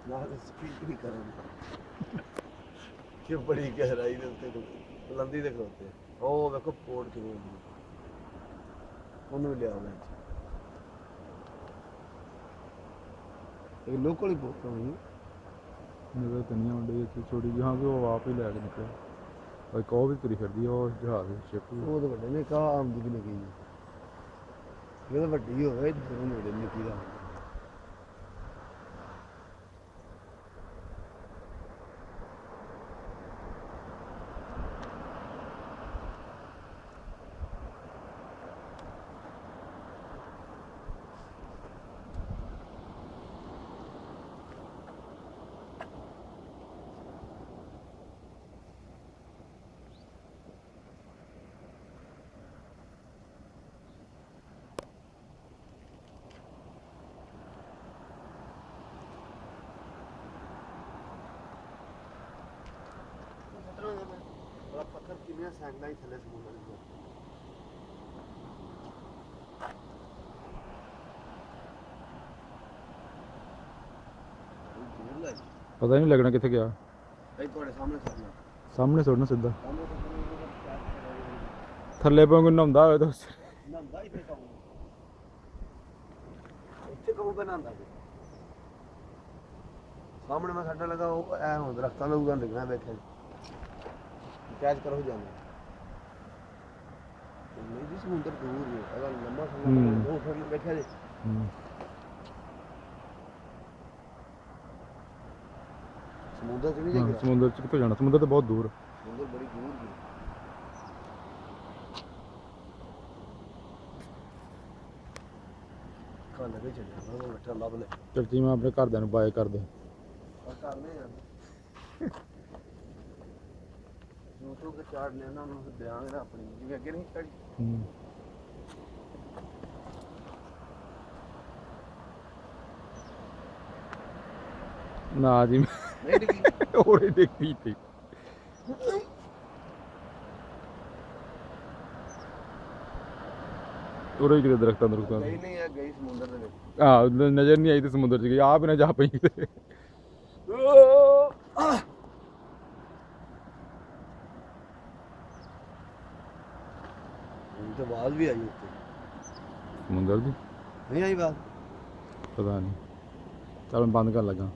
ਨਾ ਸਪੀਕ ਨਹੀਂ ਕਰਨ ਕਿ ਬੜੀ ਗਹਿਰਾਈ ਦੇ ਉੱਤੇ ਬੁਲੰਦੀ ਦੇ ਖਲੋਤੇ ਉਹ ਵੇਖੋ ਪੋੜ ਕਿਵੇਂ ਹੁੰਦੀ ਉਹਨੂੰ ਲਿਆ ਮੈਂ ਇਹ ਲੋਕਲ ਹੀ ਪੋੜ ਹੋਣੀ ਨਜ਼ਰ ਤਾਂ ਨਹੀਂ ਆਉਂਦੀ ਇੱਥੇ ਛੋਟੀ ਜਿਹੀ ਹਾਂ ਕਿ ਉਹ ਆਪ ਹੀ ਲੈ ਕੇ ਨਿਕਲਿਆ ਇੱਕ ਉਹ ਵੀ ਤੁਰੀ ਫਿਰਦੀ ਉਹ ਜਹਾਜ਼ ਸ਼ਿਪ ਉਹ ਤਾਂ ਵੱਡੇ ਨੇ ਕਾ ਆਮਦੀ ਵੀ ਨਹੀਂ ਗਈ ਇਹ ਤਾਂ ਵੱਡੀ ਹੋਵੇ ਇੱਧਰ ਨੂੰ ਨੇੜੇ ਨਿੱਕੀ ਦਾ बड़ा पत्थर कितने सैंकड़ा ही थले समुद्र में ਪਤਾ ਨਹੀਂ ਲੱਗਣਾ ਕਿੱਥੇ ਗਿਆ भाई थोड़े सामने सामने ਸਾਹਮਣੇ ਸੁੱਟਣਾ ਸਿੱਧਾ सामने ਥੱਲੇ ਪਾ ਕੋਈ ਨਹਾਉਂਦਾ ਹੋਵੇ ਤਾਂ नंदा इतने कम इतने कम बनांदा सामने मैं साडा लगा वो ऐ हुन दरख्तां दे उगन लगना बैठे कैच करो जाने नहीं जी समुद्र दूर है अगर लंबा समय वो फिर बैठे जी समुद्र च नहीं जाएगा ਸਮੁੰਦਰ ਚ ਕਿੱਥੇ ਜਾਣਾ ਸਮੁੰਦਰ ਤਾਂ ਬਹੁਤ ਦੂਰ समुद्र बड़ी दूर है खान लगे चले वो बैठा लब ले ਚਲਤੀ ਮੈਂ ਆਪਣੇ ਘਰਦਿਆਂ ਨੂੰ ਬਾਏ ਕਰ ਦੇ और करने यार YouTube ਤੇ ਚਾੜ ਲੈਣਾ ਉਹਨੂੰ ਦਿਆਂਗੇ ਨਾ ਆਪਣੀ ਜਿਵੇਂ ਅੱਗੇ ਨਹੀਂ ਚੜੀ ਨਾ ਜੀ ਨਹੀਂ ਡਿੱਗੀ ਉਹਨੇ ਦੇਖੀ ਤੇ ਉਰੇ ਕਿਤੇ ਦਰਖਤਾਂ ਦਰਖਤਾਂ ਗਈ ਨਹੀਂ ਹੈ ਗਈ ਸਮੁੰਦਰ ਦੇ ਵਿੱਚ ਹਾਂ ਨਜ਼ਰ ਨਹੀਂ ਆਈ ਤੇ ਸਮੁੰਦਰ ਚ ਗਈ ਆਪ ਹੀ ਨਾ ਜਾ ਪਈ ਕਿਤੇ ਹੁਣ ਤੇ ਆਵਾਜ਼ ਵੀ ਆਈ ਉੱਤੇ ਸਮੁੰਦਰ ਦੀ ਨਹੀਂ ਆਈ ਆਵਾਜ਼ ਪਤਾ ਨਹੀਂ ਚੱਲ ਮੈਂ ਬੰਦ ਕਰਨ ਲੱਗਾ